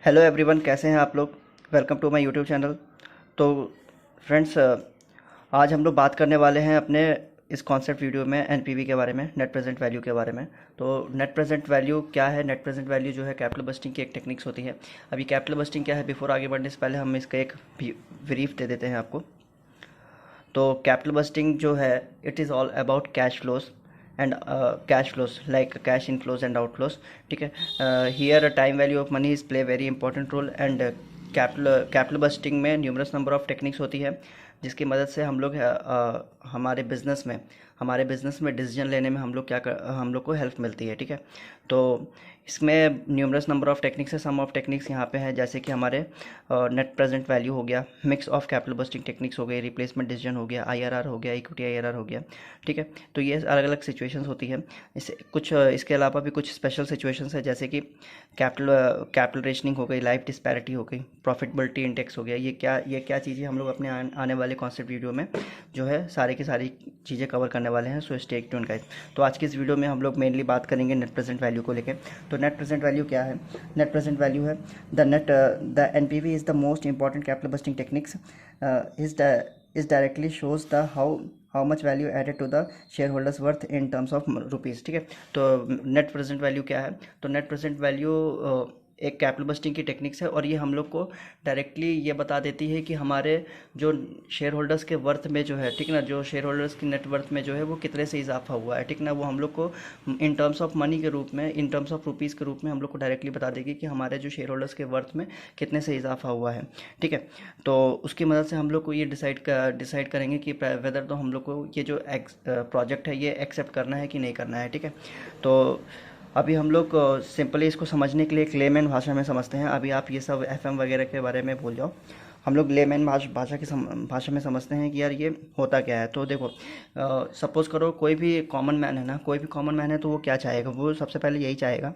Hello everyone, कैसे हैं आप लोग। Welcome to my YouTube channel. तो फ्रेंड्स, आज हम लोग बात करने वाले हैं अपने इस कॉन्सेप्ट वीडियो में एनपीवी के बारे में, नेट प्रेजेंट वैल्यू के बारे में। तो नेट प्रेजेंट वैल्यू क्या है? नेट प्रेजेंट वैल्यू जो है कैपिटल बस्टिंग की एक टेक्निक्स होती है। अभी कैपिटल बस्टिंग क्या है, बिफोर आगे बढ़ने से पहले हम इसका एक ब्रीफ दे देते हैं आपको। तो कैपिटल बस्टिंग जो है, it is all about cash flows and cash flows like cash inflows and outflows. ठीक है, here time value of money is play very important role. And capital budgeting में न्यूमरस नंबर ऑफ टेक्निक्स होती है, जिसकी मदद से हम लोग हमारे बिजनेस में डिसीजन लेने में हम लोग को हेल्प मिलती है। ठीक है, तो इसमें न्यूमरस नंबर ऑफ टेक्निक्स है। सम ऑफ टेक्निक्स यहाँ पे है, जैसे कि हमारे नेट प्रेजेंट वैल्यू हो गया, mix of capital budgeting techniques हो गई, रिप्लेसमेंट डिसीजन हो गया, आईआरआर हो गया, इक्विटी आईआरआर हो गया। ठीक है, तो ये अलग अलग सिचुएशंस होती है। इसके अलावा भी कुछ स्पेशल सिचुएशंस है, जैसे कि कैपिटल रेशनिंग हो गई, लाइफ डिस्पैरिटी हो गई, प्रॉफिटेबिलिटी इंडेक्स हो गया। ये क्या चीज़ें हम लोग अपने आने वाले कॉन्सेप्ट वीडियो में जो है सारी की सारी चीज़ें कवर करने वाले हैं। So stay tuned guys. तो आज की इस वीडियो में हम लोग मेनली बात करेंगे नेट प्रेजेंट वैल्यू को लेकर। तो नेट प्रेजेंट वैल्यू क्या है? नेट प्रेजेंट वैल्यू है the NPV is the most important capital budgeting techniques is directly shows the how much value added to the shareholders worth in terms of rupees। ठीक है, तो net present value क्या है? तो net present value एक capital budgeting की techniques है, और ये हम लोग को डायरेक्टली ये बता देती है कि हमारे जो शेयर होल्डर्स के वर्थ में जो है, ठीक ना, जो शेयर होल्डर्स की नेट वर्थ में जो है वो कितने से इजाफा हुआ है। ठीक ना, वो हम लोग को इन टर्म्स ऑफ मनी के रूप में, इन टर्म्स ऑफ रुपीज़ के रूप में हम लोग को डायरेक्टली बता देगी कि हमारे जो शेयर होल्डर्स के वर्थ में कितने से इजाफा हुआ है। ठीक है, तो उसकी मदद से हम लोग को ये डिसाइड करेंगे कि वेदर तो हम लोग को ये जो प्रोजेक्ट है ये एक्सेप्ट करना है कि नहीं करना है। ठीक है, तो अभी हम लोग सिंपली इसको समझने के लिए एक लेमैन भाषा में समझते हैं। अभी आप ये सब एफएम वगैरह के बारे में भूल जाओ, हम लोग लेमैन भाषा में समझते हैं कि यार ये होता क्या है। तो देखो, सपोज़ करो कोई भी कॉमन मैन है ना, कोई भी कॉमन मैन है, तो वो क्या चाहेगा? वो सबसे पहले यही चाहेगा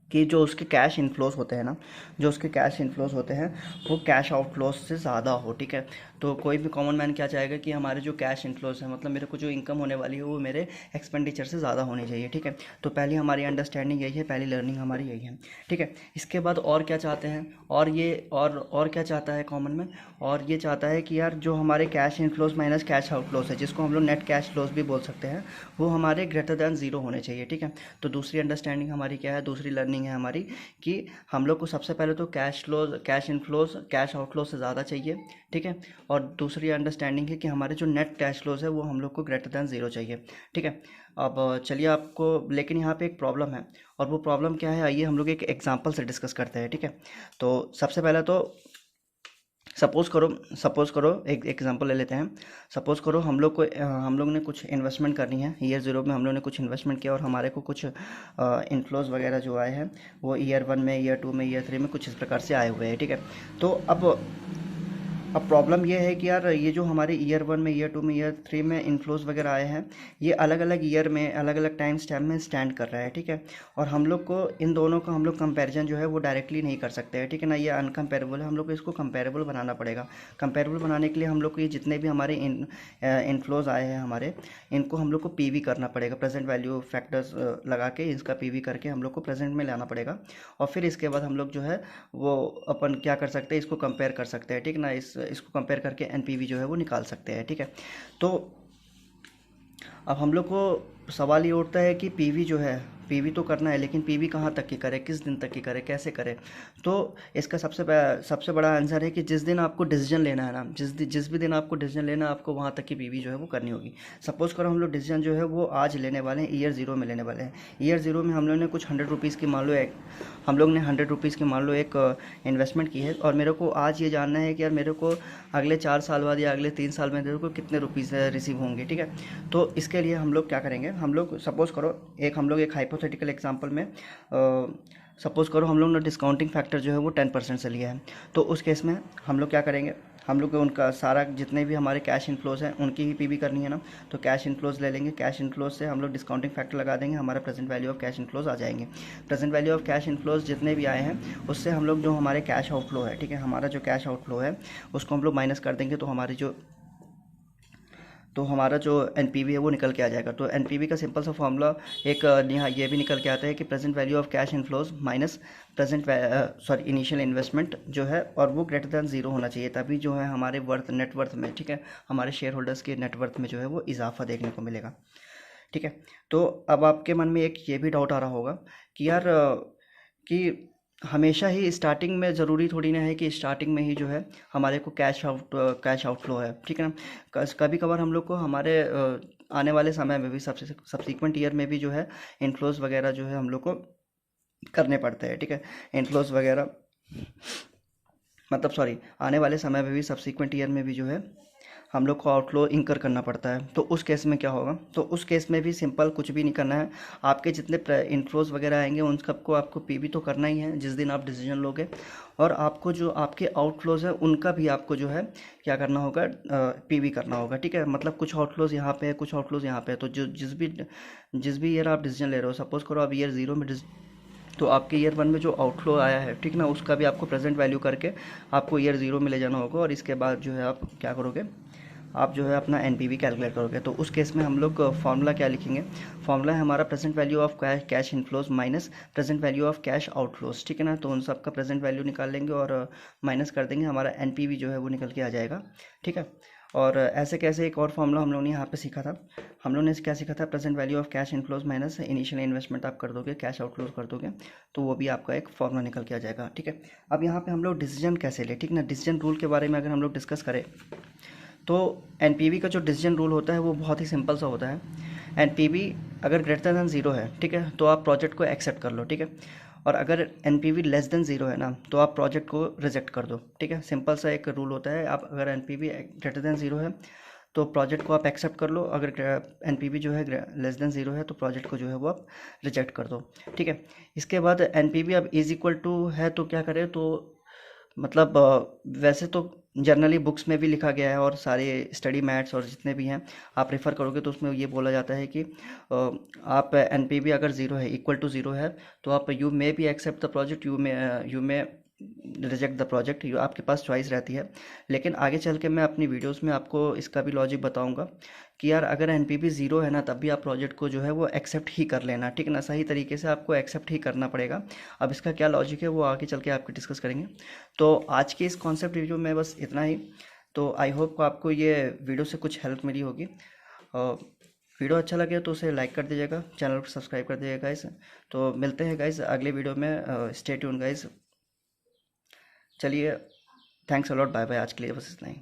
कि जो उसके कैश इनफ्लोस होते हैं ना, जो उसके कैश इनफ्लोस होते हैं वो कैश आउटफ्लोस से ज़्यादा हो। ठीक है, तो कोई भी कॉमन मैन क्या चाहेगा कि हमारे जो कैश इनफ्लोस है, मतलब मेरे को जो इनकम होने वाली है वो मेरे एक्सपेंडिचर से ज़्यादा होनी चाहिए। ठीक है, तो पहली हमारी अंडरस्टैंडिंग यही है, पहली लर्निंग हमारी यही है। ठीक है, इसके बाद और क्या चाहते हैं, और क्या चाहता है कॉमन मैन? और ये चाहता है कि यार जो हमारे cash inflows minus cash outflows है, जिसको हम लोग नेट कैश फ्लोस भी बोल सकते हैं, वो हमारे ग्रेटर दैन ज़ीरो होने चाहिए। ठीक है, तो दूसरी अंडरस्टैंडिंग हमारी क्या है, दूसरी लर्निंग है हमारी कि हम लोग को सबसे पहले तो कैश इनफ्लोज कैश आउटफ्लो से ज़्यादा चाहिए। ठीक है, और दूसरी अंडरस्टैंडिंग है कि हमारे जो नेट कैश फ्लोज है वो हम लोग को ग्रेटर दैन ज़ीरो चाहिए। ठीक है, अब चलिए आपको, लेकिन यहाँ पे एक प्रॉब्लम है, और वो प्रॉब्लम क्या है, आइए हम लोग एक एग्जांपल से डिस्कस करते हैं। ठीक है, तो सबसे पहले तो सपोज़ करो एक एग्जांपल ले लेते हैं। सपोज़ करो हम लोग ने कुछ इन्वेस्टमेंट करनी है। ईयर ज़ीरो में हम लोग ने कुछ इन्वेस्टमेंट किया और हमारे को कुछ इनफ्लोज वगैरह जो आए हैं वो ईयर वन में, ईयर टू में, ईयर थ्री में कुछ इस प्रकार से आए हुए हैं। ठीक है, तो अब प्रॉब्लम ये है कि यार ये जो हमारे ईयर वन में, ईयर टू में, ईयर थ्री में इनफ्लोज वगैरह आए हैं, ये अलग अलग ईयर में, अलग अलग टाइम स्टैम्प में स्टैंड कर रहा है। ठीक है, और हम लोग को इन दोनों का हम लोग कंपैरिजन जो है वो डायरेक्टली नहीं कर सकते हैं। ठीक है ना, ये अनकम्पेरेबल है, हम लोग को इसको कंपेरेबल बनाना पड़ेगा। कंपेरेबल बनाने के लिए हम लोग को ये जितने भी हमारे इनफ्लोज आए हैं हमारे, इनको हम लोग को पीवी करना पड़ेगा, प्रेजेंट वैल्यू फैक्टर्स लगा के इसका पीवी करके हम लोग को प्रेजेंट में लाना पड़ेगा। और फिर इसके बाद हम लोग जो है वो अपन क्या कर सकते हैं, इसको कंपेयर कर सकते हैं। ठीक ना, इसको कंपेयर करके एनपीवी जो है वो निकाल सकते हैं। ठीक है, तो अब हम लोग को सवाल ये उठता है कि पीवी जो है, पीवी तो करना है, लेकिन पीवी कहाँ तक की करे, किस दिन तक की करे, कैसे करे? तो इसका सबसे बड़ा आंसर है कि जिस दिन आपको डिसीजन लेना है ना, जिस भी दिन आपको डिसीजन लेना है, आपको वहाँ तक की पीवी जो है वो करनी होगी। सपोज़ करो हम लोग डिसीजन जो है वो आज लेने वाले हैं, ईयर ज़ीरो में लेने वाले हैं। ईयर ज़ीरो में हम लोग ने कुछ 100 रुपीज़ की मान लो एक इन्वेस्टमेंट की है, और मेरे को आज ये जानना है कि यार मेरे को अगले 4 साल बाद या अगले 3 साल में मेरे को कितने रुपीज़ रिसीव होंगे। ठीक है, तो इसके लिए हम लोग क्या करेंगे, हम लोग सपोज़ करो हम लोग एक हाइपोथेटिकल एग्जांपल में सपोज़ करो हम लोग ने डिस्काउंटिंग फैक्टर जो है वो 10% से लिया है। तो उस केस में हम लोग क्या करेंगे, हम लोग को उनका सारा जितने भी हमारे कैश इनफ्लोज हैं उनकी ही पीवी करनी है ना, तो कैश इनफ्लोज ले लेंगे, कैश इनफ्लोज से हम लोग डिस्काउंटिंग फैक्टर लगा देंगे, हमारा present value of cash inflows आ जाएंगे। Present value of cash inflows जितने भी आए हैं उससे हम लोग जो हमारे कैश आउटफ्लो है, ठीक है, हमारा जो कैश आउटफ्लो है उसको हम लोग माइनस कर देंगे, तो हमारी जो तो हमारा जो एनपीवी है वो निकल के आ जाएगा। तो एनपीवी का सिंपल सा फॉर्मूला एक यहाँ ये भी निकल के आता है कि present value of cash inflows minus present sorry initial investment जो है, और वो ग्रेटर दैन ज़ीरो होना चाहिए, तभी जो है हमारे वर्थ नेटवर्थ में, ठीक है, हमारे शेयर होल्डर्स के नेटवर्थ में जो है वो इजाफा देखने को मिलेगा। ठीक है, तो अब आपके मन में एक ये भी डाउट आ रहा होगा कि यार कि हमेशा ही स्टार्टिंग में ज़रूरी थोड़ी ना है कि स्टार्टिंग में ही जो है हमारे को कैश आउटफ्लो है, ठीक है ना। कभी कभार हम लोग को हमारे आने वाले समय में भी सब्सिक्वेंट ईयर में भी जो है इनफ्लोज वगैरह जो है हम लोग को करने पड़ते हैं, ठीक है। इनफ्लोज वगैरह मतलब सॉरी, आने वाले समय में भी सब्सिक्वेंट ईयर में भी जो है हम लोग को आउटफ्लो इंकर करना पड़ता है। तो उस केस में क्या होगा, तो उस केस में भी सिंपल कुछ भी नहीं करना है। आपके जितने इनफ्लोज वगैरह आएंगे उन सबको आपको पीवी तो करना ही है जिस दिन आप डिसीजन लोगे, और आपको जो आपके आउटफ्लोज है उनका भी आपको जो है क्या करना होगा, पीवी करना होगा, ठीक है। मतलब कुछ आउटफ्लोज यहाँ पे है, कुछ आउटफ्लोज यहाँ पे है, तो जो जिस भी ईयर आप डिसीजन ले रहे हो, सपोज करो आप ईयर ज़ीरो में तो आपके ईयर वन में जो आउटफ्लो आया है, ठीक ना, उसका भी आपको प्रेजेंट वैल्यू करके आपको ईयर ज़ीरो में ले जाना होगा, और इसके बाद जो है आप क्या करोगे, आप जो है अपना एनपीवी कैलकुलेट करोगे। तो उस केस में हम लोग फार्मूला क्या लिखेंगे, फार्मूला है हमारा present value of cash inflows minus present value of cash outflows, ठीक है ना। तो उन सब का प्रेजेंट वैल्यू निकाल लेंगे और माइनस कर देंगे, हमारा एनपीवी जो है वो निकल के आ जाएगा, ठीक है। और ऐसे कैसे एक और फॉर्मूला हम लोगों ने यहाँ पे सीखा था, हम लोगों ने क्या सीखा था, present value of cash inflows minus initial investment आप कर दोगे, कैश आउटफ्लोज कर दोगे, तो वो भी आपका एक फॉर्मूला निकल के आ जाएगा, ठीक है। अब यहाँ पे हम लोग डिसीजन कैसे ले, ठीक ना, डिसीजन रूल के बारे में अगर हम लोग डिस्कस करें तो एनपीवी का जो डिसीजन रूल होता है वो बहुत ही सिंपल सा होता है। एनपीवी अगर ग्रेटर दैन ज़ीरो है, ठीक है, तो आप प्रोजेक्ट को एक्सेप्ट कर लो, ठीक है। और अगर एनपीवी लेस देन ज़ीरो है ना, तो आप प्रोजेक्ट को रिजेक्ट कर दो, ठीक है। सिंपल सा एक रूल होता है, आप अगर एनपीवी ग्रेटर देन ज़ीरो है तो प्रोजेक्ट को आप एक्सेप्ट कर लो, अगर एनपीवी जो है लेस देन ज़ीरो है तो प्रोजेक्ट को जो है वो आप रिजेक्ट कर दो, ठीक है। इसके बाद एनपीवी अब इज इक्वल टू है तो क्या करें, तो मतलब वैसे तो जनरली बुक्स में भी लिखा गया है और सारे स्टडी मैट्स और जितने भी हैं आप रेफ़र करोगे तो उसमें ये बोला जाता है कि आप एनपीवी अगर ज़ीरो है, इक्वल टू ज़ीरो है, तो आप you may be accept the project, you may reject the project, आपके पास चॉइस रहती है। लेकिन आगे चल के मैं अपनी वीडियोस में आपको इसका भी लॉजिक बताऊंगा कि यार अगर एनपीवी ज़ीरो है ना, तब भी आप प्रोजेक्ट को जो है वो एक्सेप्ट ही कर लेना, ठीक ना, सही तरीके से आपको एक्सेप्ट ही करना पड़ेगा। अब इसका क्या लॉजिक है वो आगे चल के आपको डिस्कस करेंगे। तो आज के इस कॉन्सेप्ट रिव्यू में बस इतना ही। तो आई होप को आपको ये वीडियो से कुछ हेल्प मिली होगी, और वीडियो अच्छा लगे तो उसे लाइक कर दीजिएगा, चैनल को सब्सक्राइब कर दीजिएगा गाइस। तो मिलते हैं गाइस अगले वीडियो में, स्टे ट्यून गाइस। चलिए, thanks a lot, bye bye, आज के लिए बस इतना ही।